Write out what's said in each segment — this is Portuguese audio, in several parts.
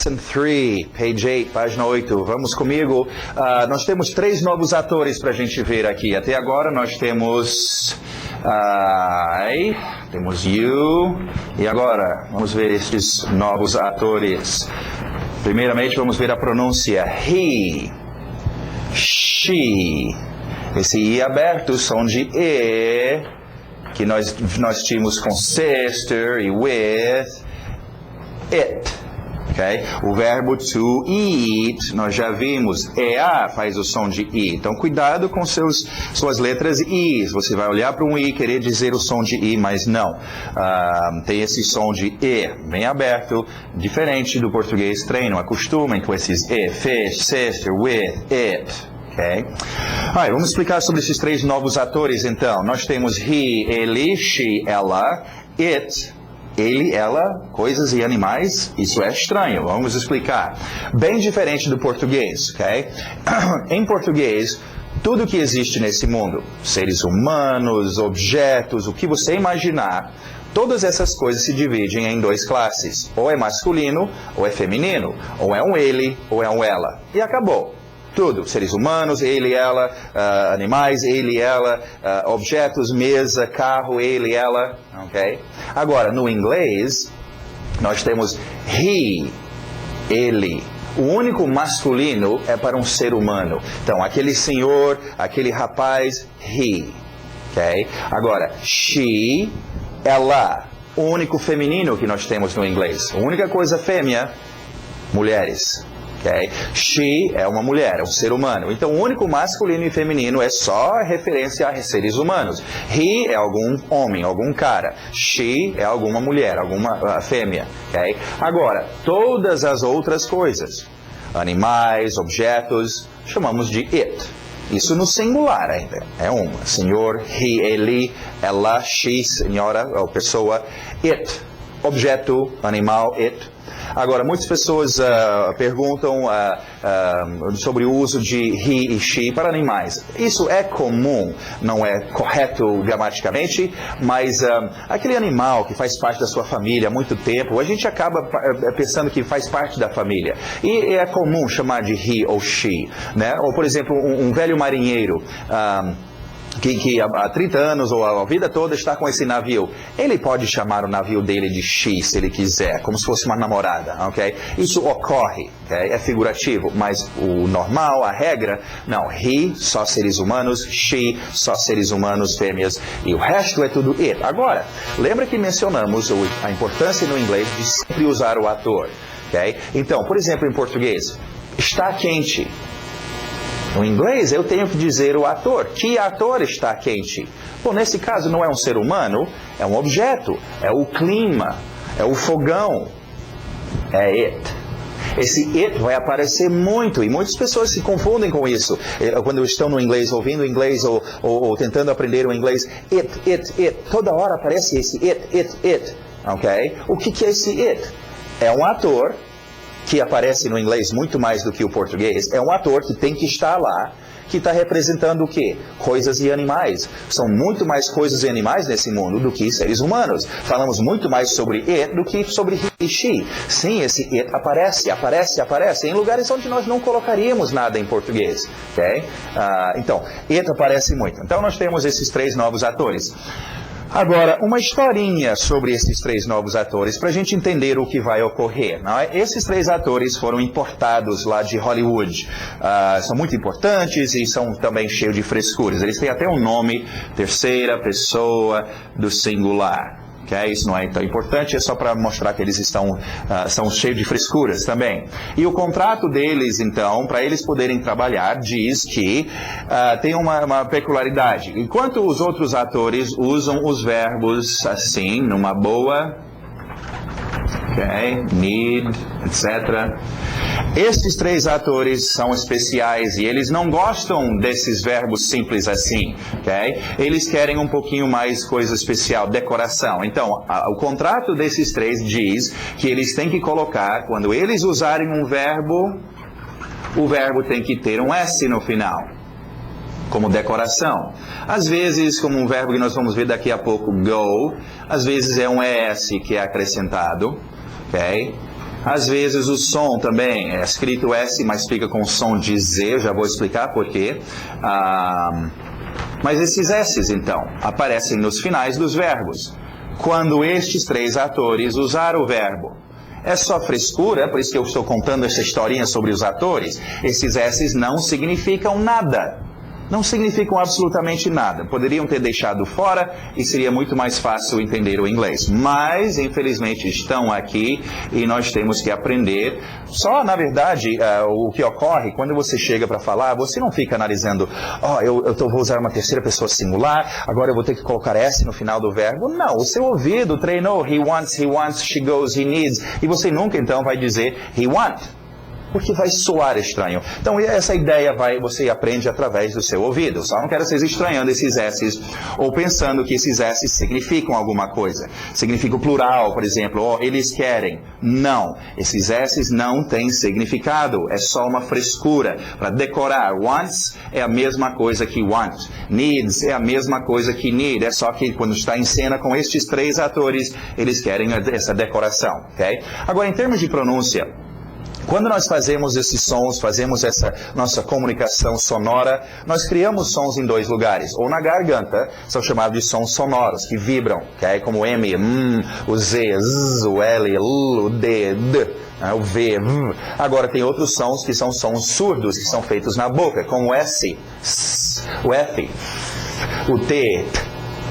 Lesson 3, page 8, página 8. Vamos comigo. Nós temos 3 novos atores para a gente ver aqui. Até agora nós temos I, temos you. E agora vamos ver estes novos atores. Primeiramente vamos ver a pronúncia he, she. Esse I aberto, som de E, que nós tínhamos com sister e with, it. Okay? O verbo to eat, nós já vimos, EA faz o som de I. Então, cuidado com suas letras I. Você vai olhar para um I e querer dizer o som de I, mas não. Tem esse som de E, bem aberto, diferente do português treino. Acostumem com esses E, fish, sister, with, it. Okay? Vamos explicar sobre esses 3 novos atores, então. Nós temos he, ele, she, ela, it, ele, ela, coisas e animais. Isso é estranho, vamos explicar. Bem diferente do português, ok? Em português, tudo que existe nesse mundo, seres humanos, objetos, o que você imaginar, todas essas coisas se dividem em 2 classes. Ou é masculino, ou é feminino. Ou é um ele, ou é um ela. E acabou. Tudo, seres humanos, ele, ela, animais, ele, ela, objetos, mesa, carro, ele, ela, ok? Agora, no inglês, nós temos he, ele. O único masculino é para um ser humano. Então, aquele senhor, aquele rapaz, he, ok? Agora, she, ela. O único feminino que nós temos no inglês. A única coisa fêmea, mulheres. Okay? She é uma mulher, é um ser humano. Então, o único masculino e feminino é só referência a seres humanos. He é algum homem, algum cara. She é alguma mulher, alguma fêmea. Okay? Agora, todas as outras coisas, animais, objetos, chamamos de it. Isso no singular ainda. É uma. Senhor, he, ele, ela, she, senhora, ou pessoa, it. Objeto, animal, it. Agora, muitas pessoas perguntam sobre o uso de he e she para animais. Isso é comum, não é correto gramaticalmente, mas aquele animal que faz parte da sua família há muito tempo, a gente acaba pensando que faz parte da família. E é comum chamar de he ou she, né? Ou, por exemplo, um velho marinheiro que há 30 anos ou a vida toda está com esse navio. Ele pode chamar o navio dele de she, se ele quiser, como se fosse uma namorada, ok? Isso ocorre, okay? É figurativo, mas o normal, a regra, não. He, só seres humanos, she, só seres humanos, fêmeas, e o resto é tudo it. Agora, lembra que mencionamos a importância no inglês de sempre usar o ator, ok? Então, por exemplo, em português, está quente. No inglês, eu tenho que dizer o ator. Que ator está quente? Bom, nesse caso não é um ser humano, é um objeto. É o clima, é o fogão. É it. Esse it vai aparecer muito, e muitas pessoas se confundem com isso. Quando estão no inglês, ouvindo inglês, ou tentando aprender o inglês, it. Toda hora aparece esse it. Ok? O que é esse it? É um ator que aparece no inglês muito mais do que o português, é um ator que tem que estar lá, que está representando o quê? Coisas e animais. São muito mais coisas e animais nesse mundo do que seres humanos. Falamos muito mais sobre it do que sobre he e she. Sim, esse it aparece em lugares onde nós não colocaríamos nada em português. Okay? Então, it aparece muito. Então, nós temos esses 3 novos atores. Agora, uma historinha sobre esses 3 novos atores, para a gente entender o que vai ocorrer. Não é? Esses 3 atores foram importados lá de Hollywood. São muito importantes e são também cheios de frescuras. Eles têm até um nome, terceira pessoa do singular. Okay? Isso não é tão importante, é só para mostrar que eles são cheios de frescuras também. E o contrato deles, então, para eles poderem trabalhar, diz que tem uma peculiaridade. Enquanto os outros atores usam os verbos assim, numa boa, need, etc. Estes 3 atores são especiais e eles não gostam desses verbos simples assim, ok? Eles querem um pouquinho mais coisa especial, decoração. Então, o contrato desses 3 diz que eles têm que colocar, quando eles usarem um verbo, o verbo tem que ter um S no final, como decoração. Às vezes, como um verbo que nós vamos ver daqui a pouco, go, às vezes é um ES que é acrescentado, ok? Às vezes o som também é escrito S, mas fica com som de Z, eu já vou explicar por quê. Mas esses S's, então, aparecem nos finais dos verbos. Quando estes três atores usaram o verbo. É só frescura, por isso que eu estou contando essa historinha sobre os atores. Esses S's não significam nada. Não significam absolutamente nada. Poderiam ter deixado fora e seria muito mais fácil entender o inglês. Mas, infelizmente, estão aqui e nós temos que aprender. Só, na verdade, o que ocorre quando você chega para falar, você não fica analisando, vou usar uma terceira pessoa singular, agora eu vou ter que colocar S no final do verbo. Não, o seu ouvido treinou he wants, she goes, he needs. E você nunca, então, vai dizer he want. Porque vai soar estranho. Então, essa ideia você aprende através do seu ouvido. Só não quero vocês estranhando esses S's ou pensando que esses S's significam alguma coisa. Significa o plural, por exemplo. Eles querem. Não. Esses S's não têm significado. É só uma frescura para decorar. Wants é a mesma coisa que want. Needs é a mesma coisa que need. É só que quando está em cena com estes três atores, eles querem essa decoração. Okay? Agora, em termos de pronúncia, quando nós fazemos esses sons, fazemos essa nossa comunicação sonora, nós criamos sons em dois lugares. Ou na garganta, são chamados de sons sonoros, que vibram, okay? Como o M, o Z, Z, o L, L, o D, D, o V, V. Agora tem outros sons que são sons surdos, que são feitos na boca, como o S, S, o F, o T,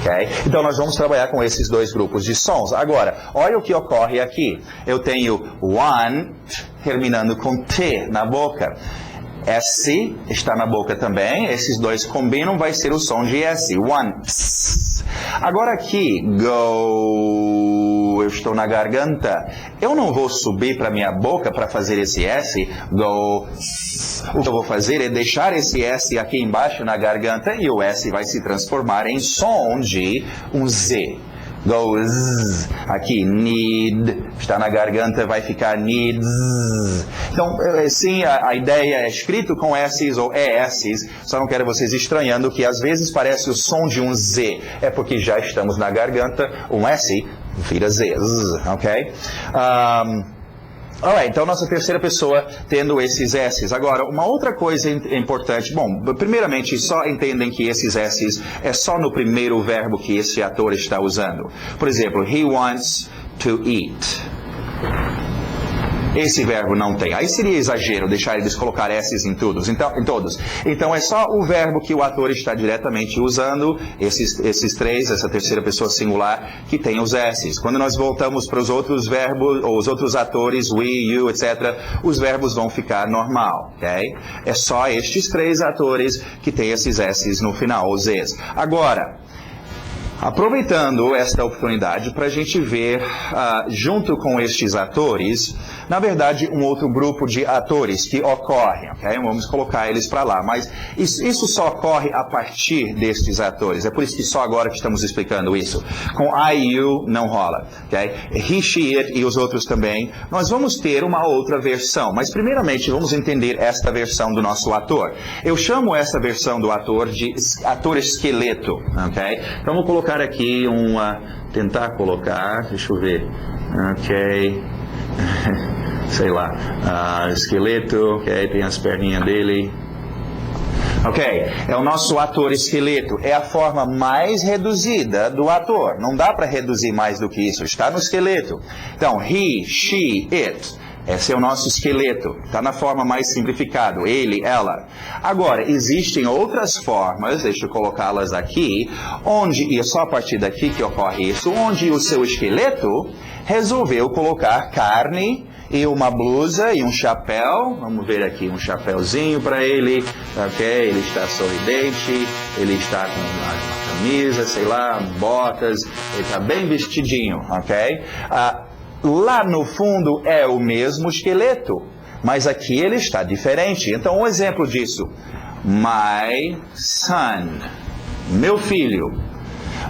Okay? Então nós vamos trabalhar com esses dois grupos de sons. Agora, olha o que ocorre aqui. Eu tenho want terminando com T na boca. S está na boca também. Esses dois combinam, vai ser o som de S. Wants. Agora aqui, go, eu estou na garganta. Eu não vou subir para minha boca para fazer esse S. Go. O que eu vou fazer é deixar esse S aqui embaixo na garganta e o S vai se transformar em som de um Z. Goes. Aqui, need. Está na garganta, vai ficar needs. Então, sim, a ideia é escrito com S's ou ES's. Só não quero vocês estranhando que às vezes parece o som de um Z. É porque já estamos na garganta. Um S vira Z. Ok? Alright, então nossa terceira pessoa tendo esses S's. Agora, uma outra coisa importante. Bom, primeiramente, só entendem que esses S's é só no primeiro verbo que esse ator está usando. Por exemplo, he wants to eat. Esse verbo não tem. Aí seria exagero deixar eles colocar S's em todos. Então é só o verbo que o ator está diretamente usando, esses três, essa terceira pessoa singular, que tem os S's. Quando nós voltamos para os outros verbos, ou os outros atores, we, you, etc., os verbos vão ficar normal, ok? É só estes três atores que têm esses S's no final, os Z's. Agora, aproveitando esta oportunidade para a gente ver, junto com estes atores, na verdade, um outro grupo de atores que ocorrem, ok? Vamos colocar eles para lá, mas isso só ocorre a partir destes atores. É por isso que só agora que estamos explicando isso. Com I, you, não rola, ok? He, she, it e os outros também. Nós vamos ter uma outra versão, mas primeiramente vamos entender esta versão do nosso ator. Eu chamo esta versão do ator de ator esqueleto, ok? Então, vou colocar aqui tentar colocar, deixa eu ver, ok, sei lá, esqueleto, ok, tem as perninhas dele, ok, é o nosso ator esqueleto, é a forma mais reduzida do ator, não dá para reduzir mais do que isso, está no esqueleto. Então, he, she, it. Esse é o nosso esqueleto, está na forma mais simplificada, ele, ela. Agora, existem outras formas, deixa eu colocá-las aqui, e é só a partir daqui que ocorre isso, onde o seu esqueleto resolveu colocar carne e uma blusa e um chapéu, vamos ver aqui, um chapéuzinho para ele, ok, ele está sorridente, ele está com uma camisa, sei lá, botas, ele está bem vestidinho, ok? Lá no fundo é o mesmo esqueleto, mas aqui ele está diferente. Então, um exemplo disso. My son. Meu filho.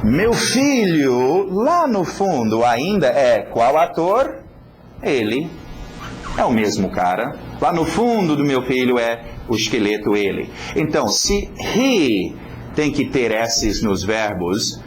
Meu filho, lá no fundo ainda é qual ator? Ele. É o mesmo cara. Lá no fundo do meu filho é o esqueleto ele. Então, se he tem que ter S's nos verbos,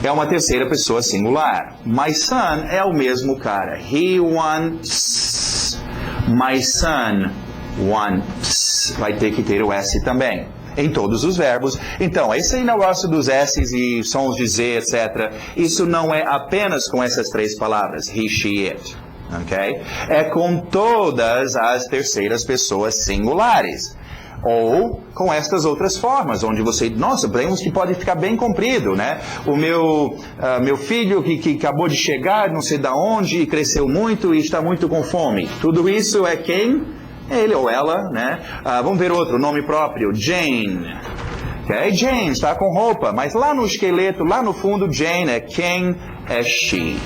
é uma terceira pessoa singular. My son é o mesmo cara. He wants. My son wants. Vai ter que ter o S também, em todos os verbos. Então, esse negócio dos S's e sons de Z, etc., isso não é apenas com essas três palavras, he, she, it. Okay? É com todas as terceiras pessoas singulares. Ou com estas outras formas, onde você, nossa, vemos que pode ficar bem comprido, né? O meu filho que acabou de chegar, não sei de onde, e cresceu muito e está muito com fome. Tudo isso é quem? Ele ou ela, né? Vamos ver outro, nome próprio, Jane. Okay? Jane está com roupa, mas lá no esqueleto, lá no fundo, Jane é quem? É she.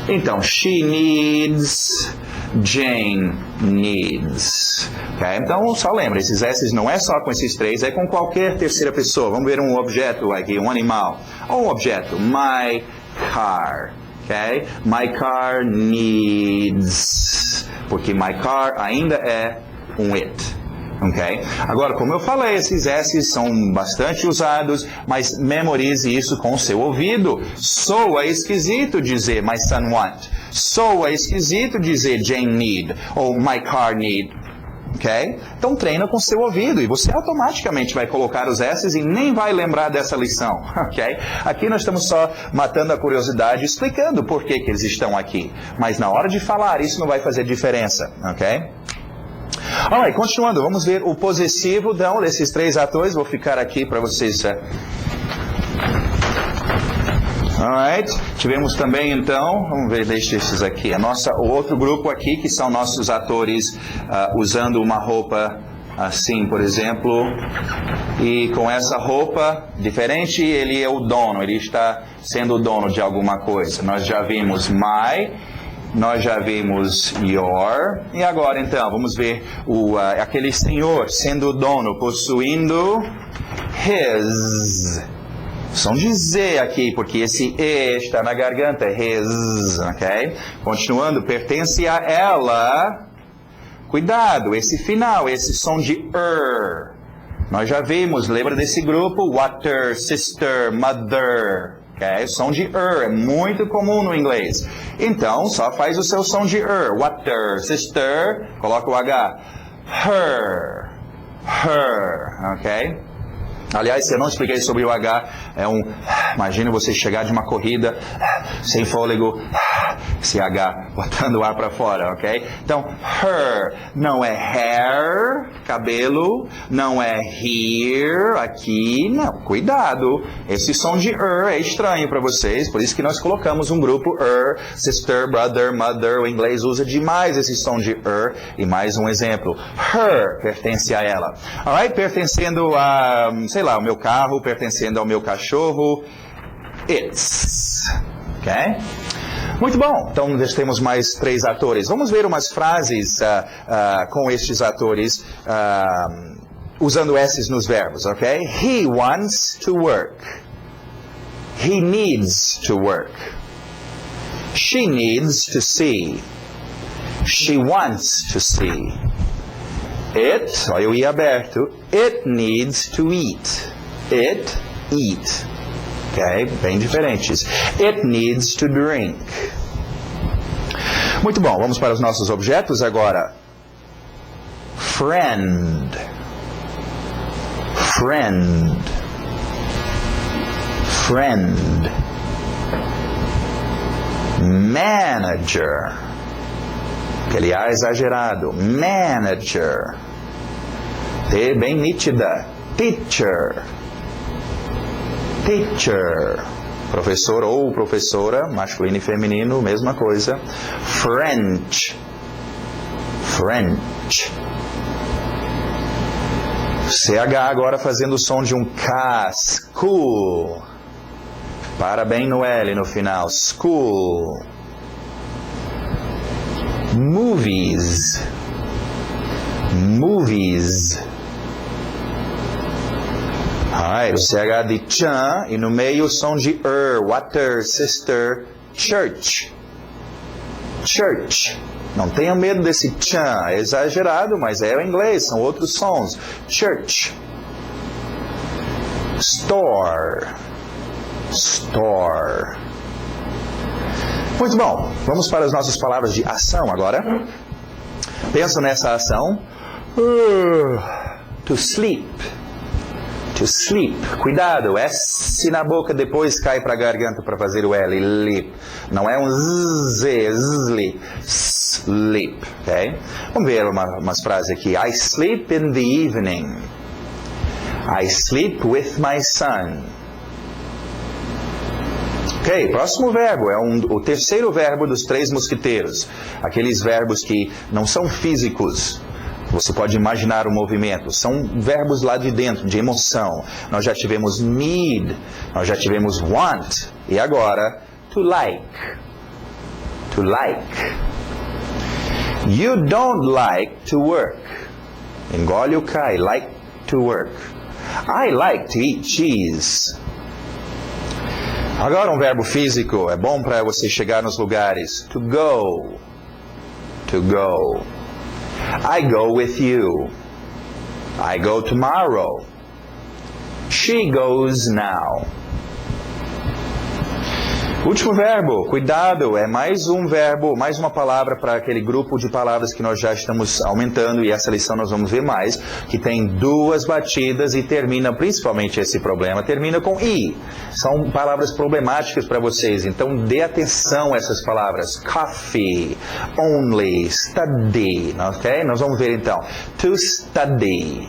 Então, she needs, Jane needs. Okay? Então, só lembra, esses S's não é só com esses três, é com qualquer terceira pessoa. Vamos ver um objeto aqui, um animal. Ou um objeto, my car. Okay? My car needs. Porque my car ainda é um it. Okay? Agora, como eu falei, esses S's são bastante usados, mas memorize isso com o seu ouvido. Soa esquisito dizer my son want. Soa esquisito dizer Jane need ou my car need. Okay? Então treina com o seu ouvido e você automaticamente vai colocar os S's e nem vai lembrar dessa lição. Okay? Aqui nós estamos só matando a curiosidade, explicando por que eles estão aqui. Mas na hora de falar, isso não vai fazer diferença. Okay? Alright, continuando, vamos ver o possessivo então, desses três atores. Vou ficar aqui para vocês. Alright, tivemos também então, vamos ver, deixa esses aqui, o outro grupo aqui, que são nossos atores usando uma roupa assim, por exemplo, e com essa roupa diferente, ele é o dono, ele está sendo o dono de alguma coisa. Nós já vimos my, nós já vimos your, e agora então, vamos ver aquele senhor sendo o dono, possuindo his. Som de Z aqui, porque esse E está na garganta, his, ok? Continuando, pertence a ela. Cuidado, esse final, esse som de nós já vimos, lembra desse grupo? Water, sister, mother. Okay? Som de é muito comum no inglês. Então, só faz o seu som de water, sister, coloca o H. Her, ok? Aliás, se eu não expliquei sobre o H, imagina você chegar de uma corrida, sem fôlego, esse H, botando o ar para fora, ok? Então, her, não é hair, cabelo, não é here, aqui, não, cuidado. Esse som de é estranho para vocês, por isso que nós colocamos um grupo sister, brother, mother, o inglês usa demais esse som de e mais um exemplo, her, pertence a ela. Alright, pertencendo a, sei lá, o meu carro, pertencendo ao meu cachorro, it's, ok? Muito bom, então nós temos mais três atores. Vamos ver umas frases com estes atores usando S's nos verbos, ok? He wants to work. He needs to work. She needs to see. She wants to see. It, olha o I aberto, it needs to eat. It, eat. Ok? Bem diferentes. It needs to drink. Muito bom, vamos para os nossos objetos agora. Friend. Friend. Friend. Manager. Aquele A exagerado. Manager. T bem nítida. Teacher. Teacher. Professor ou professora, masculino e feminino, mesma coisa. French. French. CH agora fazendo o som de um K. School. Para bem no L no final. School. Movies. Movies. O CH de chan e no meio o som de water, sister, church. Church. Não tenha medo desse chan, é exagerado, mas é o inglês, são outros sons. Church. Store. Store. Muito bom. Vamos para as nossas palavras de ação agora. Pensa nessa ação. To sleep. To sleep. Cuidado, S na boca, depois cai para a garganta para fazer o L. Lip. Não é um Z, sleep. Sleep, ok? Vamos ver umas frases aqui. I sleep in the evening. I sleep with my son. Ok, próximo verbo. É o terceiro verbo dos 3 mosquiteiros. Aqueles verbos que não são físicos. Você pode imaginar o movimento. São verbos lá de dentro, de emoção. Nós já tivemos need, nós já tivemos want. E agora, to like. To like. You don't like to work. Engole o K, like to work. I like to eat cheese. Agora um verbo físico. É bom para você chegar nos lugares. To go. To go. I go with you. I go tomorrow. She goes now. Último verbo, cuidado, é mais um verbo, mais uma palavra para aquele grupo de palavras que nós já estamos aumentando, e essa lição nós vamos ver mais, que tem 2 batidas e termina, principalmente esse problema, termina com I. São palavras problemáticas para vocês, então dê atenção a essas palavras. Coffee, only, study, ok? Nós vamos ver então. To study.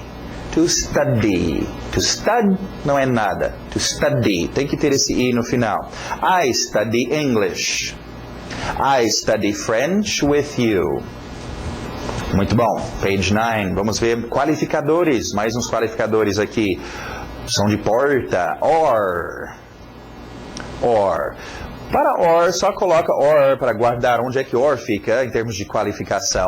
To study. To stud não é nada. To study. Tem que ter esse I no final. I study English. I study French with you. Muito bom. Page 9. Vamos ver qualificadores. Mais uns qualificadores aqui. Som de porta. Or. Or. Para or, só coloca or para guardar onde é que or fica em termos de qualificação.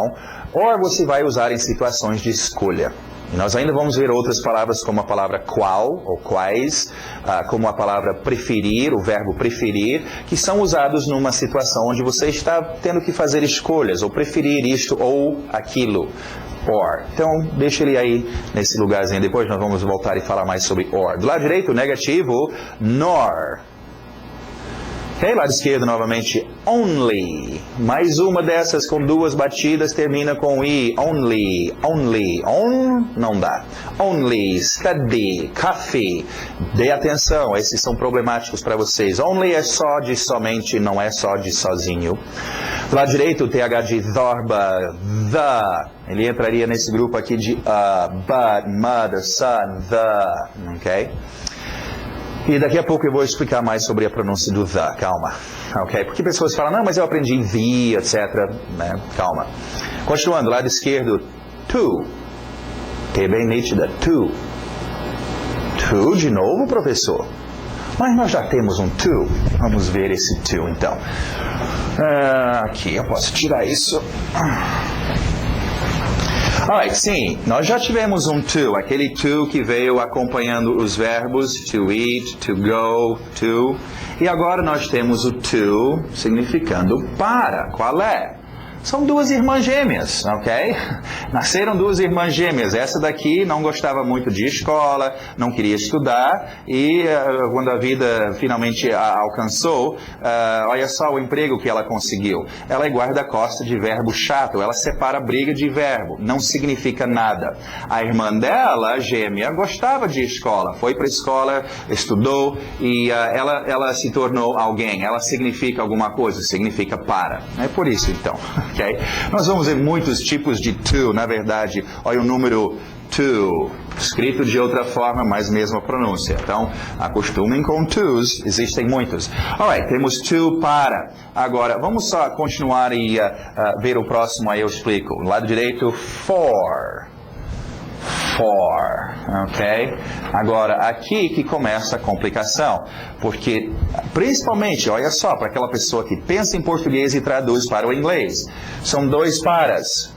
Or você vai usar em situações de escolha. E nós ainda vamos ver outras palavras como a palavra qual ou quais, como a palavra preferir, o verbo preferir, que são usados numa situação onde você está tendo que fazer escolhas, ou preferir isto ou aquilo. Or. Então, deixa ele aí nesse lugarzinho. Depois nós vamos voltar e falar mais sobre or. Do lado direito, negativo, nor. Ok, lado esquerdo novamente, only. Mais uma dessas com 2 batidas termina com I. Only, only. On não dá. Only, study, coffee. Dê atenção, esses são problemáticos para vocês. Only é só de somente, não é só de sozinho. Do lado direito, o TH de Zorba, the. Ele entraria nesse grupo aqui de but, mother, son, the. Ok? E daqui a pouco eu vou explicar mais sobre a pronúncia do the, calma. Ok? Porque pessoas falam, não, mas eu aprendi em the, etc. Né? Calma. Continuando, lado esquerdo, to. T bem nítida, to. To de novo, professor? Mas nós já temos um to. Vamos ver esse to, então. Aqui, eu posso tirar isso. Alright, sim, nós já tivemos um to, aquele to que veio acompanhando os verbos to eat, to go, to. E agora nós temos o to significando para. Qual é? São 2 irmãs gêmeas, ok? Nasceram 2 irmãs gêmeas. Essa daqui não gostava muito de escola, não queria estudar, e quando a vida finalmente a alcançou, olha só o emprego que ela conseguiu. Ela é guarda-costas de verbo chato, ela separa briga de verbo, não significa nada. A irmã dela, a gêmea, gostava de escola, foi para a escola, estudou, e ela se tornou alguém. Ela significa alguma coisa, significa para. É por isso, então. Okay? Nós vamos ver muitos tipos de to, na verdade. Olha o número to, escrito de outra forma, mas mesma pronúncia. Então, acostumem com tos, existem muitos. Alright, temos to para. Agora, vamos só continuar e ver o próximo, aí eu explico. No lado direito, for. For, ok? Agora, aqui que começa a complicação, porque, principalmente, olha só, para aquela pessoa que pensa em português e traduz para o inglês, são 2 paras.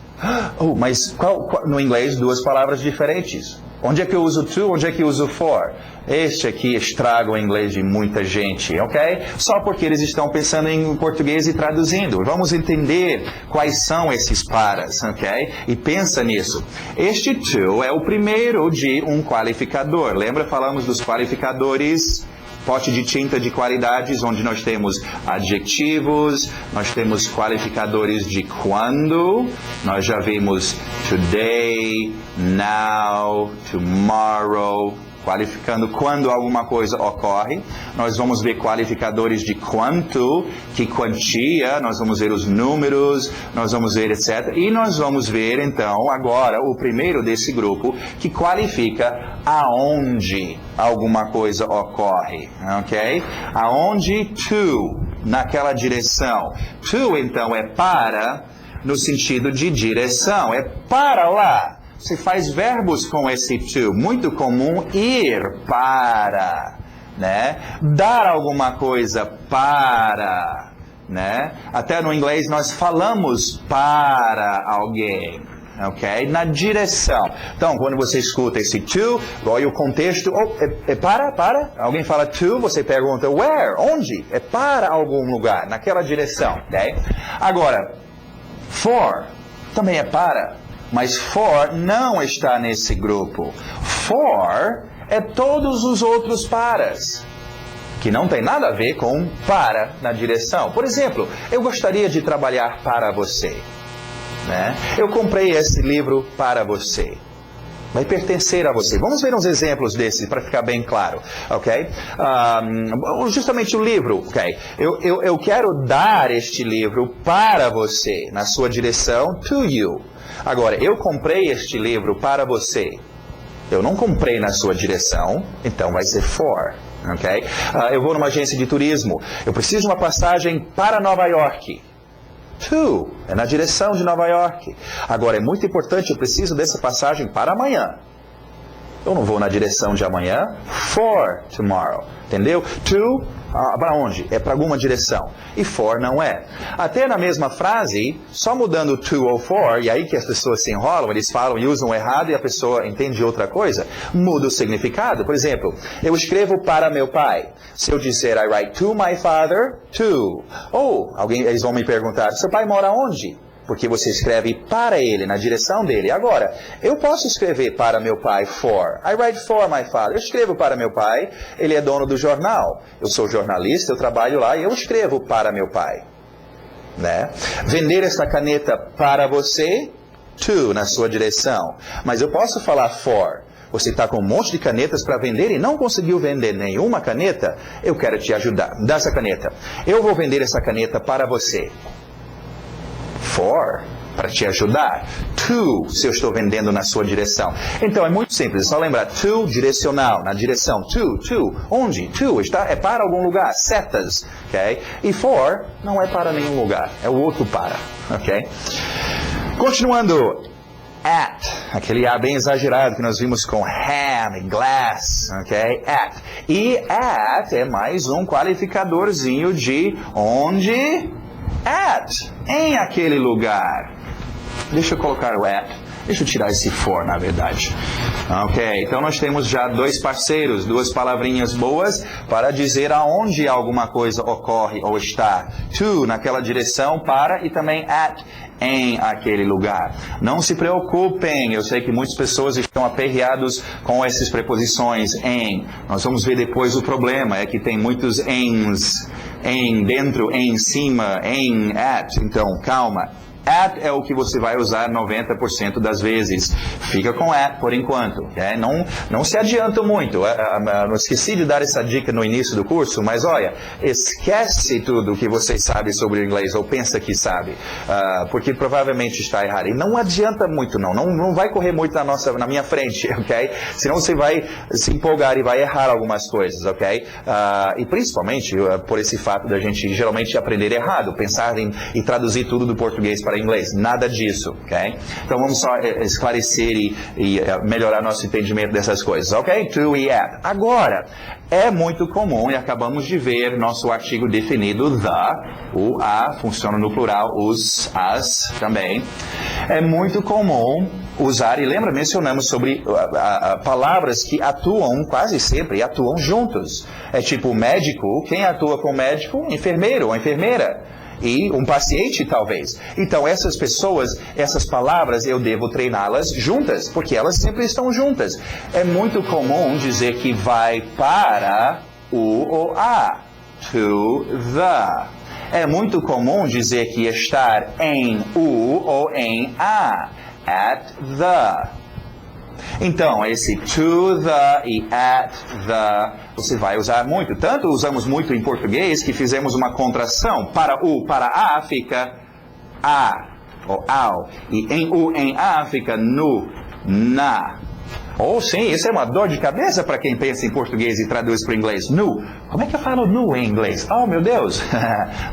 Oh, mas no inglês, 2 palavras diferentes. Onde é que eu uso to, onde é que eu uso for? Este aqui estraga o inglês de muita gente, ok? Só porque eles estão pensando em português e traduzindo. Vamos entender quais são esses paras, ok? E pensa nisso. Este to é o primeiro de um qualificador. Lembra, falamos dos qualificadores pote de tinta de qualidades, onde nós temos adjetivos, nós temos qualificadores de quando, nós já vimos today, now, tomorrow, qualificando quando alguma coisa ocorre. Nós vamos ver qualificadores de quanto, que quantia, nós vamos ver os números, nós vamos ver etc. E nós vamos ver, então, agora, o primeiro desse grupo, que qualifica aonde alguma coisa ocorre, ok? Aonde to, naquela direção. To, então, é para, no sentido de direção, é para lá. Você faz verbos com esse to. Muito comum ir para, né? Dar alguma coisa para, né? Até no inglês nós falamos para alguém, ok? Na direção. Então, quando você escuta esse to, olha o contexto. Oh, é para? Alguém fala to, você pergunta where? Onde? É para algum lugar, naquela direção, ok? Agora, for também é para. Mas for não está nesse grupo. For é todos os outros paras, que não tem nada a ver com para na direção. Por exemplo, eu gostaria de trabalhar para você, né? Eu comprei esse livro para você. Vai pertencer a você. Vamos ver uns exemplos desses para ficar bem claro, ok? Justamente o livro, ok? Eu quero dar este livro para você, na sua direção, to you. Agora, eu comprei este livro para você. Eu não comprei na sua direção, então vai ser for, ok? Eu vou numa agência de turismo. Eu preciso de uma passagem para Nova York. To, é na direção de Nova York. Agora, é muito importante, eu preciso dessa passagem para amanhã. Eu não vou na direção de amanhã. For tomorrow. Entendeu? To, para onde? É para alguma direção. E for não é. Até na mesma frase, só mudando to ou for, e aí que as pessoas se enrolam, eles falam e usam errado e a pessoa entende outra coisa, muda o significado. Por exemplo, eu escrevo para meu pai. Se eu disser I write to my father, to. Ou, eles vão me perguntar, seu pai mora onde? Porque você escreve para ele, na direção dele. Agora, eu posso escrever para meu pai, for. I write for my father. Eu escrevo para meu pai, ele é dono do jornal. Eu sou jornalista, eu trabalho lá e eu escrevo para meu pai. Né? Vender essa caneta para você, to, na sua direção. Mas eu posso falar for. Você está com um monte de canetas para vender e não conseguiu vender nenhuma caneta? Eu quero te ajudar. Dá essa caneta. Eu vou vender essa caneta para você. For, para te ajudar. To, se eu estou vendendo na sua direção. Então, é muito simples, é só lembrar. To, direcional, na direção. To, onde? To, é para algum lugar. Setas, ok? E for, não é para nenhum lugar. É o outro para, ok? Continuando. At, aquele A bem exagerado que nós vimos com ham e glass, ok? At. E at é mais um qualificadorzinho de onde? At, em aquele lugar. Deixa eu colocar o at. Deixa eu tirar esse for, na verdade. Ok, então nós temos já dois parceiros, duas palavrinhas boas para dizer aonde alguma coisa ocorre ou está. To, naquela direção, para, e também at, em aquele lugar. Não se preocupem, eu sei que muitas pessoas estão aperreados com essas preposições em. Nós vamos ver depois o problema, é que tem muitos ens, em, dentro, em cima, em, at. Então, calma. At é o que você vai usar 90% das vezes. Fica com at por enquanto. Okay? Não se adianta muito. Eu esqueci de dar essa dica no início do curso, mas olha, esquece tudo que você sabe sobre o inglês, ou pensa que sabe, porque provavelmente está errado. E não adianta muito não vai correr muito na minha frente, ok? Senão você vai se empolgar e vai errar algumas coisas, ok? E principalmente por esse fato da gente geralmente aprender errado, pensar e traduzir tudo do português para inglês. Nada disso, ok? Então vamos só esclarecer e melhorar nosso entendimento dessas coisas, ok? To e at. Agora, é muito comum, e acabamos de ver nosso artigo definido, the, o a, funciona no plural, os, as também. É muito comum usar, e lembra, mencionamos sobre palavras que atuam quase sempre, atuam juntos. É tipo médico, quem atua com médico? Enfermeiro ou enfermeira. E um paciente, talvez. Então, essas pessoas, essas palavras, eu devo treiná-las juntas, porque elas sempre estão juntas. É muito comum dizer que vai para o ou a. To the. É muito comum dizer que estar em o ou em a. At the. Então, esse to the e at the você vai usar muito. Tanto usamos muito em português que fizemos uma contração. Para o, para a fica a ou ao. E em o, em a fica no, na. Ou sim, isso é uma dor de cabeça para quem pensa em português e traduz para o inglês. Nu. Como é que eu falo nu em inglês? Oh, meu Deus.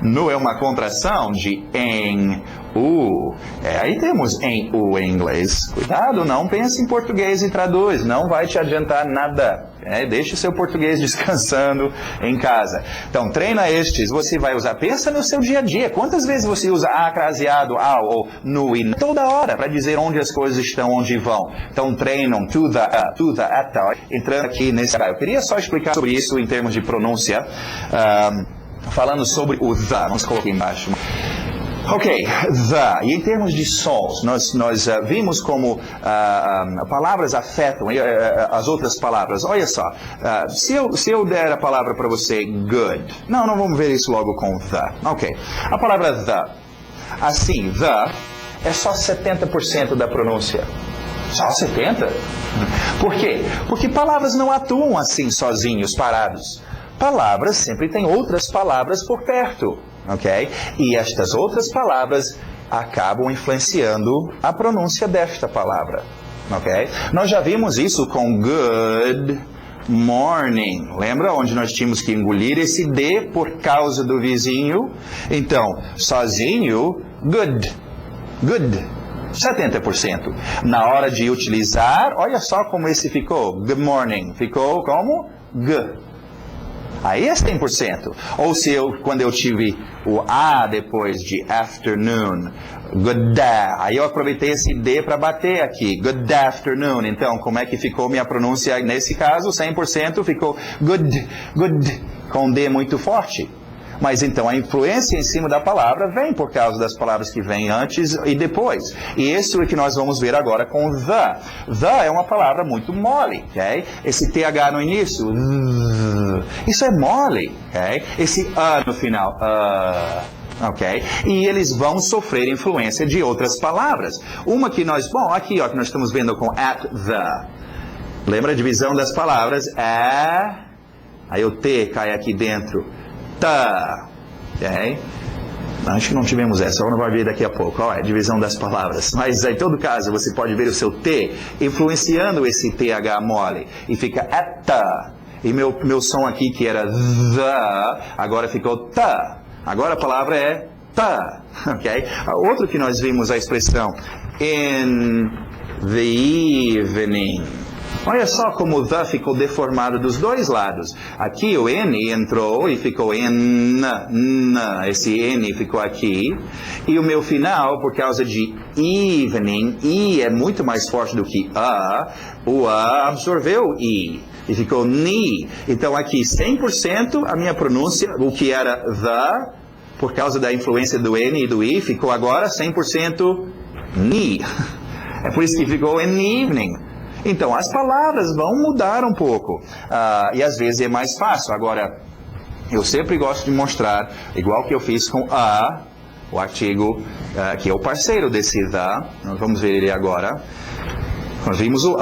Nu é uma contração de em u. Aí temos em u em inglês. Cuidado, não pense em português e traduz. Não vai te adiantar nada. Deixe o seu português descansando em casa. Então, treina estes. Você vai usar. Pensa no seu dia a dia. Quantas vezes você usa a craseado, ao ou no e toda hora para dizer onde as coisas estão, onde vão. Então, treinam to the, at the. Entrando aqui nesse... Eu queria só explicar sobre isso em termos de pronúncia. Falando sobre o the. Vamos colocar aqui embaixo. Ok, the. E em termos de sons, nós vimos como palavras afetam as outras palavras. Olha só, se eu der a palavra para você, good. Não vamos ver isso logo com the. Ok, a palavra the. Assim, the é só 70% da pronúncia. Só 70%? Por quê? Porque palavras não atuam assim sozinhos, parados. Palavras sempre têm outras palavras por perto. Ok? E estas outras palavras acabam influenciando a pronúncia desta palavra. Ok? Nós já vimos isso com good morning. Lembra onde nós tínhamos que engolir esse D por causa do vizinho? Então, sozinho, good. Good. 70%. Na hora de utilizar, olha só como esse ficou. Good morning. Ficou como? G. Aí é 100%. Ou se quando eu tive o A depois de afternoon, good day, aí eu aproveitei esse D para bater aqui, good afternoon. Então, como é que ficou minha pronúncia nesse caso? 100% ficou good, com D muito forte. Mas então a influência em cima da palavra vem por causa das palavras que vêm antes e depois. E isso é que nós vamos ver agora com the. The é uma palavra muito mole, ok? Esse TH no início, isso é mole, ok? Esse A no final, ok? E eles vão sofrer influência de outras palavras. Uma que nós, aqui ó, que nós estamos vendo com at the. Lembra a divisão das palavras? Aí o T cai aqui dentro. Tá, ok? Acho que não tivemos essa, não vai ver daqui a pouco. Ó, é a divisão das palavras. Mas em todo caso, você pode ver o seu T influenciando esse TH mole. E fica eta. E meu som aqui, que era the, agora ficou ta. Agora a palavra é ta, ok? Outro que nós vimos a expressão in the evening. Olha só como o the ficou deformado dos dois lados. Aqui o N entrou e ficou N. Esse N ficou aqui. E o meu final, por causa de evening, I é muito mais forte do que A. O A absorveu o I. E ficou ni. Então aqui 100% a minha pronúncia, o que era the, por causa da influência do N e do I, ficou agora 100% ni. É por isso que ficou in evening. Então, as palavras vão mudar um pouco. E às vezes é mais fácil. Agora, eu sempre gosto de mostrar, igual que eu fiz com a, o artigo que é o parceiro desse the. Nós vamos ver ele agora. Nós vimos o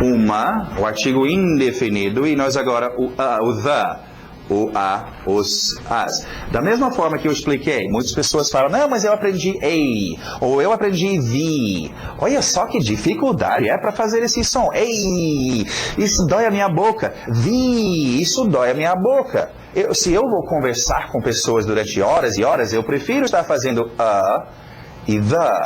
uma, o artigo indefinido, e nós agora o the. O a, os, as. Da mesma forma que eu expliquei, muitas pessoas falam, não, mas eu aprendi ei, ou eu aprendi vi. Olha só que dificuldade é para fazer esse som. Ei, isso dói a minha boca. Vi, isso dói a minha boca. Se eu vou conversar com pessoas durante horas e horas, eu prefiro estar fazendo e the.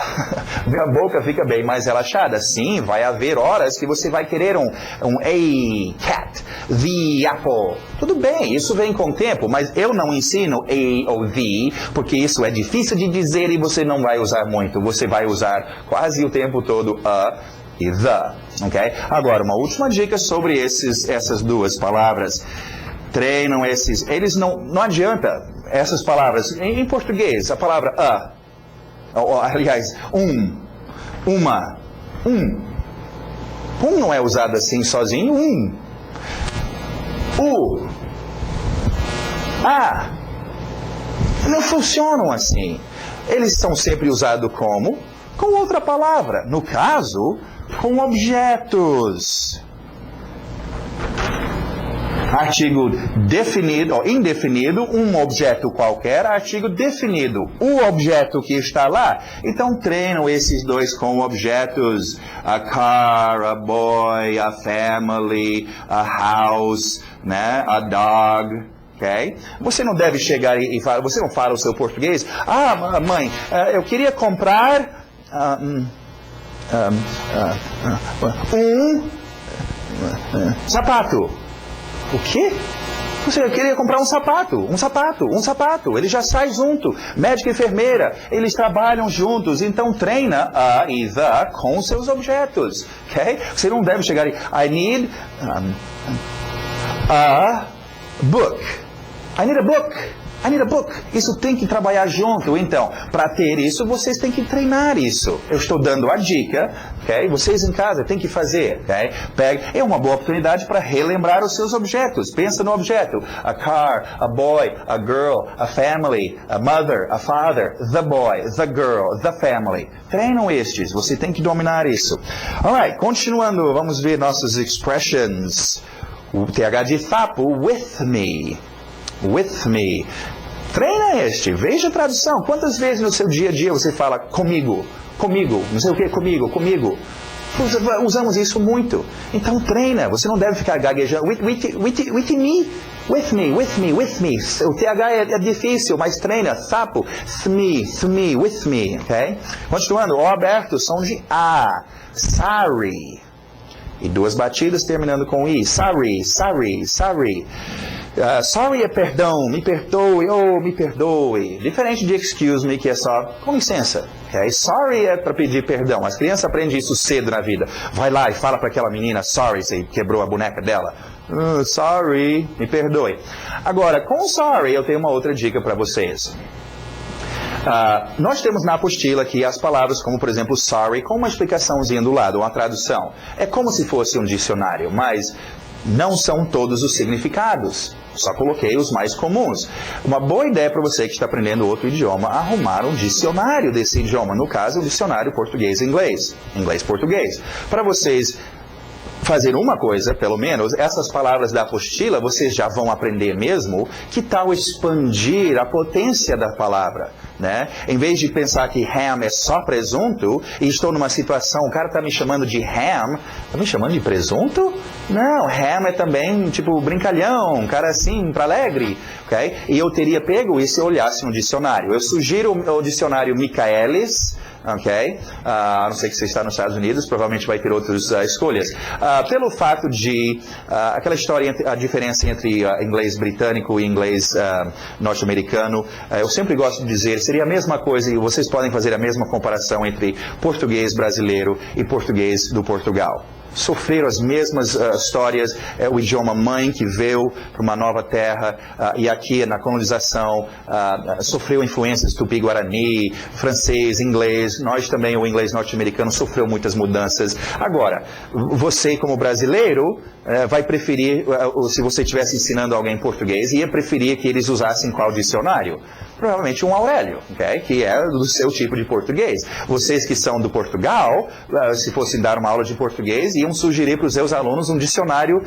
Minha boca fica bem mais relaxada. Sim, vai haver horas que você vai querer um a cat, the apple. Tudo bem, isso vem com o tempo, mas eu não ensino a ou the, porque isso é difícil de dizer e você não vai usar muito. Você vai usar quase o tempo todo a e the, ok? Agora, uma última dica sobre essas duas palavras. Treinam esses, eles não adianta essas palavras. Em português, a palavra aliás, uma, um não é usado assim sozinho, o, a. Não funcionam assim. Eles são sempre usados como? Com outra palavra. No caso, com objetos. Artigo definido ou indefinido, um objeto qualquer, artigo definido, o objeto que está lá. Então treinam esses dois com objetos, a car, a boy, a family, a house, né, a dog. Okay? Você não deve chegar e falar, você não fala o seu português. Ah, mãe, eu queria comprar um sapato. O quê? Você queria comprar um sapato. Ele já sai junto. Médico e enfermeira, eles trabalham juntos. Então treina a e the com seus objetos. Okay? Você não deve chegar e I need a book. I need a book. I need a book. Isso tem que trabalhar junto. Então, para ter isso, vocês têm que treinar isso. Eu estou dando a dica, ok? Vocês em casa têm que fazer, ok? É uma boa oportunidade para relembrar os seus objetos. Pensa no objeto. A car, a boy, a girl, a family, a mother, a father, the boy, the girl, the family. Treinam estes. Você tem que dominar isso. Alright, continuando, vamos ver nossas expressions. O TH de sapo, with me. With me. Treina este. Veja a tradução. Quantas vezes no seu dia a dia você fala comigo? Comigo. Não sei o que, comigo. Usamos isso muito. Então treina. Você não deve ficar gaguejando. With me. With me. O TH é difícil, mas treina. Sapo. Me. With me. Okay? Continuando. O aberto, som de A. Sorry. E duas batidas terminando com I. Sorry. Sorry é perdão, me perdoe. Diferente de excuse me, que é só com licença. Okay? Sorry é para pedir perdão. As crianças aprendem isso cedo na vida. Vai lá e fala para aquela menina, sorry, você quebrou a boneca dela. Sorry, me perdoe. Agora, com sorry, eu tenho uma outra dica para vocês. Nós temos na apostila aqui as palavras como, por exemplo, sorry, com uma explicaçãozinha do lado, uma tradução. É como se fosse um dicionário, mas não são todos os significados. Só coloquei os mais comuns. Uma boa ideia para você que está aprendendo outro idioma, arrumar um dicionário desse idioma. No caso, um dicionário português-inglês. Inglês-português. Para vocês fazer uma coisa, pelo menos, essas palavras da apostila, vocês já vão aprender mesmo. Que tal expandir a potência da palavra? Né? Em vez de pensar que ham é só presunto, e estou numa situação, o cara está me chamando de ham, está me chamando de presunto? Não, ham é também tipo brincalhão, um cara assim, para alegre, ok? E eu teria pego isso se eu olhasse no dicionário. Eu sugiro o dicionário Michaelis, ok? A não ser que você está nos Estados Unidos, provavelmente vai ter outras escolhas. Pelo fato de, aquela história, a diferença entre inglês britânico e inglês norte-americano, eu sempre gosto de dizer, seria a mesma coisa, e vocês podem fazer a mesma comparação entre português brasileiro e português do Portugal. Sofreram as mesmas histórias, o idioma mãe que veio para uma nova terra e aqui na colonização sofreu influências tupi-guarani, francês, inglês, nós também, o inglês norte-americano sofreu muitas mudanças. Agora, você como brasileiro vai preferir, se você estivesse ensinando alguém português, ia preferir que eles usassem qual dicionário? Provavelmente um Aurélio, okay? Que é do seu tipo de português. Vocês que são do Portugal, se fossem dar uma aula de português, iam sugerir para os seus alunos um dicionário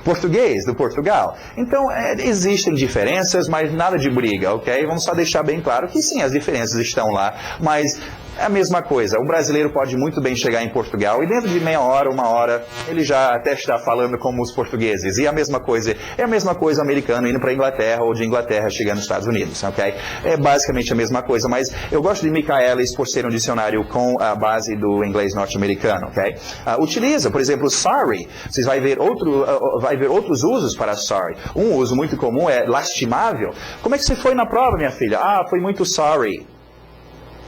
português do Portugal. Então, existem diferenças, mas nada de briga, ok? Vamos só deixar bem claro que sim, as diferenças estão lá, mas é a mesma coisa. O brasileiro pode muito bem chegar em Portugal e dentro de meia hora, uma hora, ele já até está falando como os portugueses. E a mesma coisa, é a mesma coisa o americano indo para a Inglaterra ou de Inglaterra chegando nos Estados Unidos, ok? É basicamente a mesma coisa, mas eu gosto de Michaelis por ser um dicionário com a base do inglês norte-americano, ok? Utiliza, por exemplo, sorry. Vocês vai ver outros usos para sorry. Um uso muito comum é lastimável. Como é que você foi na prova, minha filha? Foi muito sorry.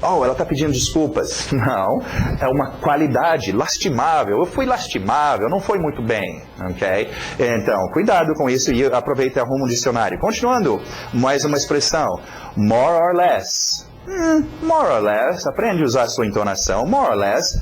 Ela está pedindo desculpas. Não, é uma qualidade lastimável. Eu fui lastimável, não foi muito bem, ok? Então, cuidado com isso e aproveita e arruma um dicionário. Continuando, mais uma expressão. More or less. More or less, aprende a usar a sua entonação. More or less.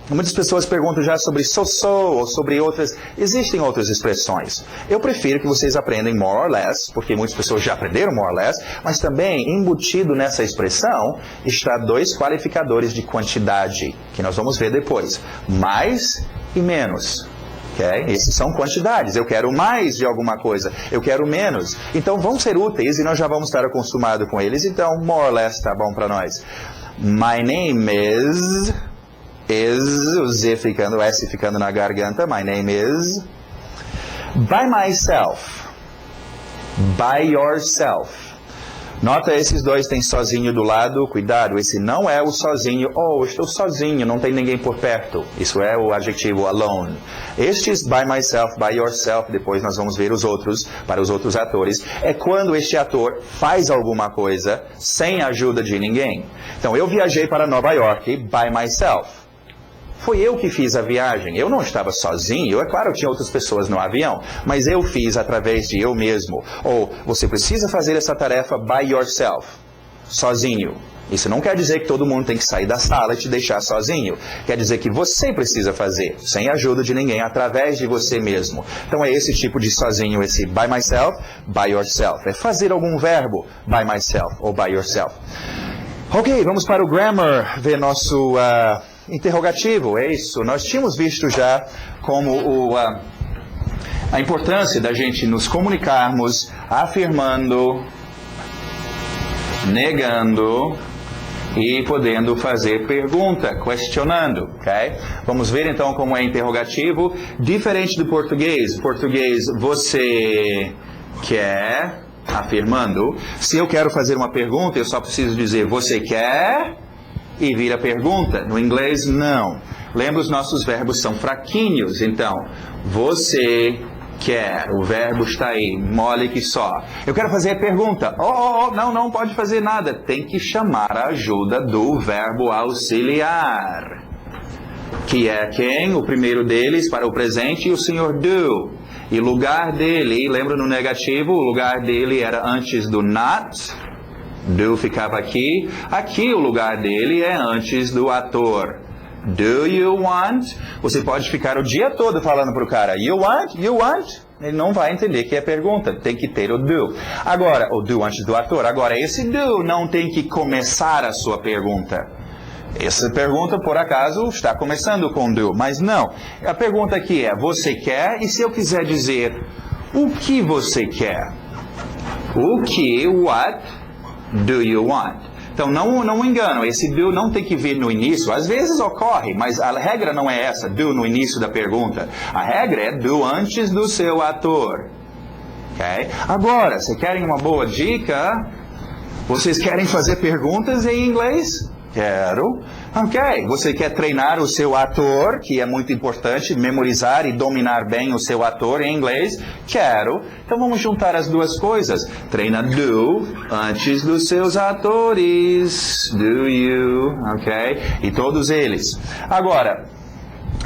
Muitas pessoas perguntam já sobre so-so ou sobre outras. Existem outras expressões. Eu prefiro que vocês aprendam more or less, porque muitas pessoas já aprenderam more or less, mas também embutido nessa expressão está dois qualificadores de quantidade, que nós vamos ver depois. Mais e menos. Okay? Esses são quantidades. Eu quero mais de alguma coisa, eu quero menos. Então vão ser úteis e nós já vamos estar acostumados com eles. Então, more or less tá bom para nós. My name is... o Z ficando, o S ficando na garganta. My name is. By myself. By yourself. Nota, esses dois tem sozinho do lado. Cuidado, esse não é o sozinho. Oh, eu estou sozinho, não tem ninguém por perto. Isso é o adjetivo alone. Estes by myself, by yourself, depois nós vamos ver os outros, para os outros atores, é quando este ator faz alguma coisa sem a ajuda de ninguém. Então, eu viajei para Nova York by myself. Foi eu que fiz a viagem. Eu não estava sozinho. É claro, tinha outras pessoas no avião, mas eu fiz através de eu mesmo. Ou você precisa fazer essa tarefa by yourself, sozinho. Isso não quer dizer que todo mundo tem que sair da sala e te deixar sozinho. Quer dizer que você precisa fazer, sem a ajuda de ninguém, através de você mesmo. Então é esse tipo de sozinho, esse by myself, by yourself. É fazer algum verbo, by myself ou by yourself. Ok, vamos para o grammar, ver nosso... interrogativo, é isso. Nós tínhamos visto já como a importância da gente nos comunicarmos afirmando, negando e podendo fazer pergunta, questionando, ok? Vamos ver então como é interrogativo, diferente do português. Português, você quer, afirmando. Se eu quero fazer uma pergunta, eu só preciso dizer, você quer? E vira pergunta. No inglês, não. Lembra, os nossos verbos são fraquinhos. Então, você quer. O verbo está aí, mole que só. Eu quero fazer a pergunta. Não pode fazer nada. Tem que chamar a ajuda do verbo auxiliar. Que é quem? O primeiro deles para o presente, o senhor do. E lugar dele, lembra no negativo, o lugar dele era antes do not. Do ficava aqui. Aqui o lugar dele é antes do ator. Do you want? Você pode ficar o dia todo falando para o cara, you want? You want? Ele não vai entender que é pergunta. Tem que ter o do. Agora, o do antes do ator. Agora, esse do não tem que começar a sua pergunta. Essa pergunta, por acaso, está começando com do. Mas não. A pergunta aqui é, você quer? E se eu quiser dizer, o que você quer? O que? What? Do you want? Então, não engano, esse do não tem que vir no início. Às vezes ocorre, mas a regra não é essa, do no início da pergunta. A regra é do antes do seu ator. Okay? Agora, vocês querem uma boa dica? Vocês querem fazer perguntas em inglês? Quero. Ok, você quer treinar o seu ator, que é muito importante, memorizar e dominar bem o seu ator em inglês? Quero. Então vamos juntar as duas coisas. Treina do antes dos seus atores. Do you, ok? E todos eles. Agora,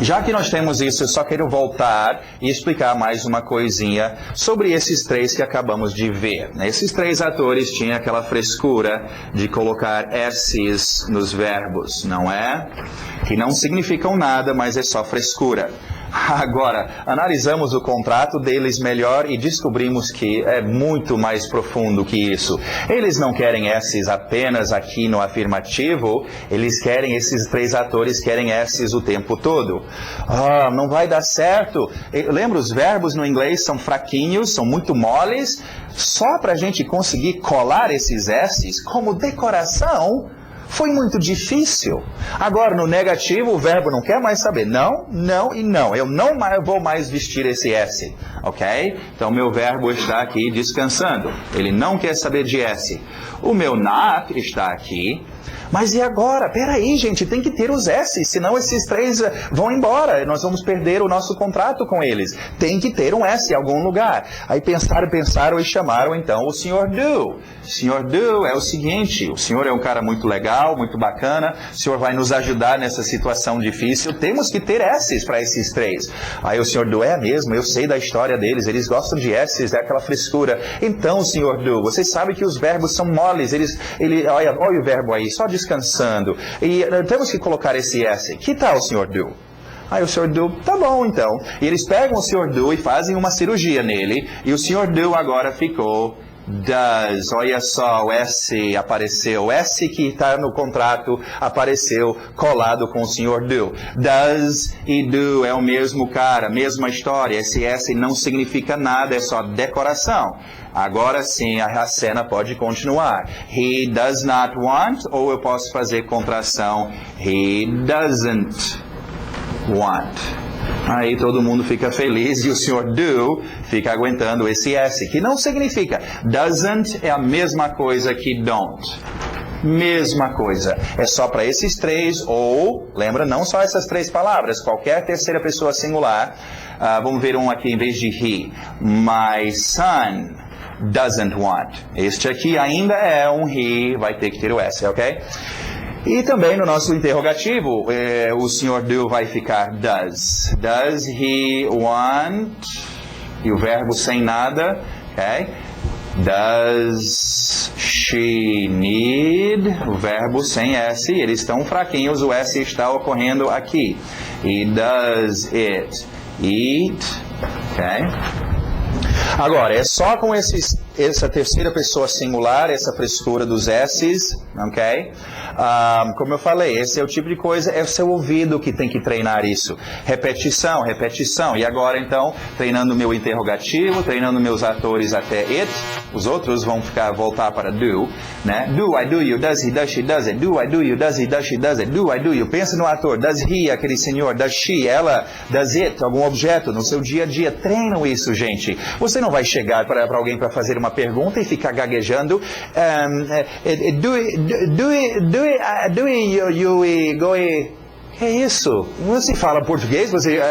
já que nós temos isso, eu só quero voltar e explicar mais uma coisinha sobre esses três que acabamos de ver. Esses três atores tinham aquela frescura de colocar S's nos verbos, não é? Que não significam nada, mas é só frescura. Agora, analisamos o contrato deles melhor e descobrimos que é muito mais profundo que isso. Eles não querem S's apenas aqui no afirmativo, eles querem, esses três atores querem S's o tempo todo. Não vai dar certo. Lembra, os verbos no inglês são fraquinhos, são muito moles. Só para a gente conseguir colar esses S's como decoração, foi muito difícil. Agora, no negativo, o verbo não quer mais saber. Não, não e não. Eu não vou mais vestir esse S. Ok? Então, meu verbo está aqui descansando. Ele não quer saber de S. O meu not está aqui. Mas e agora? Peraí, gente, tem que ter os S, senão esses três vão embora. Nós vamos perder o nosso contrato com eles. Tem que ter um S em algum lugar. Aí pensaram e chamaram então o Sr. Do. Sr. Do é o seguinte, o senhor é um cara muito legal, muito bacana, o senhor vai nos ajudar nessa situação difícil, temos que ter S's para esses três. Aí o Sr. Do, é mesmo, eu sei da história deles, eles gostam de S's, é aquela frescura. Então, Sr. Do, você sabe que os verbos são moles, olha o verbo aí, só descansando. E temos que colocar esse S. Que tal, Sr. Do? Aí o Sr. Do, tá bom então. E eles pegam o Sr. Do e fazem uma cirurgia nele. E o Sr. Do agora ficou does. Olha só, o S apareceu. O S que está no contrato apareceu colado com o Sr. Do. Does e do é o mesmo cara, mesma história. Esse S não significa nada, é só decoração. Agora sim, a cena pode continuar. He does not want, ou eu posso fazer contração. He doesn't want. Aí todo mundo fica feliz e o Sr. Do fica aguentando esse S, que não significa. Doesn't é a mesma coisa que don't. Mesma coisa. É só para esses três, ou, lembra, não só essas três palavras, qualquer terceira pessoa singular. Vamos ver um aqui em vez de he. My son doesn't want. Este aqui ainda é um he, vai ter que ter o S, ok? E também no nosso interrogativo, o Sr. Do vai ficar does. Does he want? E o verbo sem nada, ok? Does she need? O verbo sem S. Eles estão fraquinhos, o S está ocorrendo aqui. E does it eat? Ok? Agora, é só com essa terceira pessoa singular, essa frescura dos S's, ok? Como eu falei, esse é o tipo de coisa, é o seu ouvido que tem que treinar isso. Repetição, repetição. E agora, então, treinando meu interrogativo, treinando meus atores até it, os outros vão voltar para do, né? Do, I, do, you, does he, does she, does it. Do, I, do, you, does he, does she, does it. Do, I, do, you. Pensa no ator, does he, aquele senhor, does she, ela, does it, algum objeto no seu dia a dia. Treinam isso, gente. Você não vai chegar para alguém para fazer uma pergunta e ficar gaguejando. Que é isso? Você fala português? Você,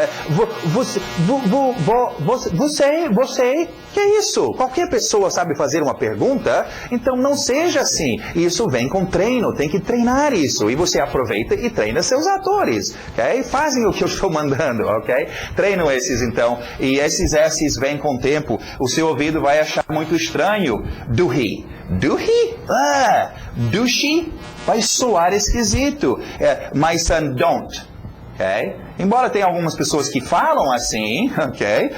que é isso? Qualquer pessoa sabe fazer uma pergunta, então não seja assim. Isso vem com treino, tem que treinar isso. E você aproveita e treina seus atores, ok? Fazem o que eu estou mandando, ok? Treinam esses então, e esses S's vêm com o tempo. O seu ouvido vai achar muito estranho. Do he? Do he? Do she? Vai soar esquisito. My son don't. Okay? Embora tenha algumas pessoas que falam assim, ok?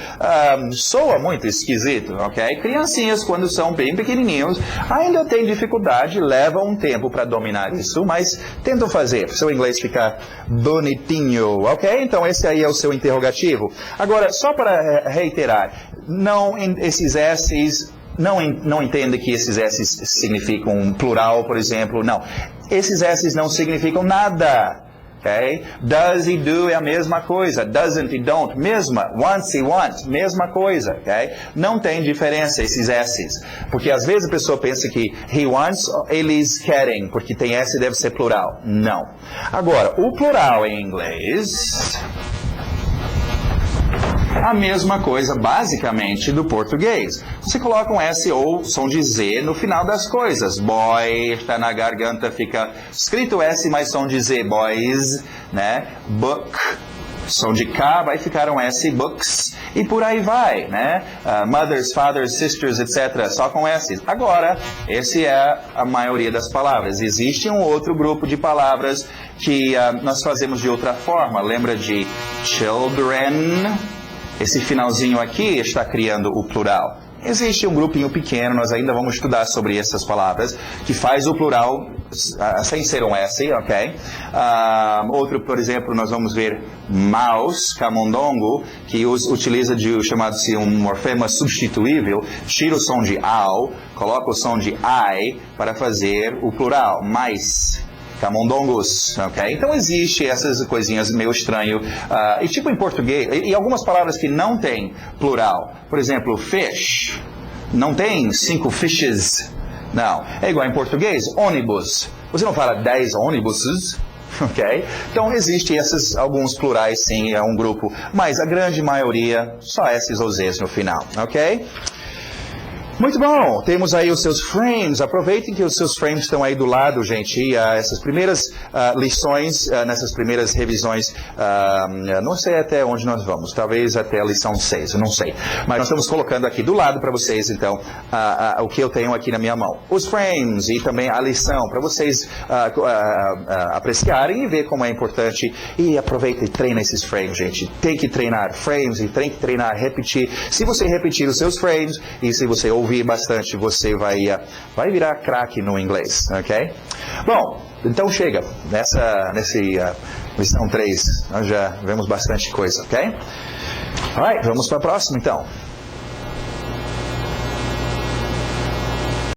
Soa muito esquisito, ok? Criancinhas, quando são bem pequenininhos, ainda têm dificuldade, leva um tempo para dominar isso, mas tentam fazer, para o seu inglês ficar bonitinho, ok? Então esse aí é o seu interrogativo. Agora, só para reiterar, não esses S's... Não entenda que esses S's significam plural, por exemplo. Não. Esses S's não significam nada. Okay? Does e do é a mesma coisa. Doesn't e don't, mesma. Wants e want, mesma coisa. Okay? Não tem diferença esses S's. Porque às vezes a pessoa pensa que he wants, eles querem, porque tem S deve ser plural. Não. Agora, o plural em inglês... A mesma coisa, basicamente, do português. Você coloca um S ou som de Z no final das coisas. Boy, está na garganta, fica escrito S, mas som de Z. Boys, né? Book, som de K, vai ficar um S, books. E por aí vai, né? Mothers, fathers, sisters, etc. Só com S. Agora, esse é a maioria das palavras. Existe um outro grupo de palavras que nós fazemos de outra forma. Lembra de children? Esse finalzinho aqui está criando o plural. Existe um grupinho pequeno, nós ainda vamos estudar sobre essas palavras, que faz o plural sem ser um S, ok? Outro, por exemplo, nós vamos ver mouse, camundongo, que utiliza de chamado-se um morfema substituível, tira o som de ao, coloca o som de I para fazer o plural, mais. Camundongos, ok? Então existe essas coisinhas meio estranho. E tipo em português, e algumas palavras que não tem plural. Por exemplo, fish. Não tem 5 fishes. Não. É igual em português, ônibus. Você não fala 10 ônibuses. Ok? Então existe alguns plurais sim, é um grupo. Mas a grande maioria, só S's ou Z's no final. Ok? Muito bom, temos aí os seus frames, aproveitem que os seus frames estão aí do lado, gente, e essas primeiras lições, nessas primeiras revisões, não sei até onde nós vamos, talvez até a lição 6, eu não sei, mas nós estamos colocando aqui do lado para vocês, então, o que eu tenho aqui na minha mão, os frames e também a lição, para vocês apreciarem e ver como é importante, e aproveita e treina esses frames, gente, tem que treinar frames e tem que treinar, repetir, se você repetir os seus frames, e se você ouvir bastante, você vai virar craque no inglês, ok? Bom, então chega, nessa lição 3, nós já vemos bastante coisa, ok? Alright, vamos para a próxima então.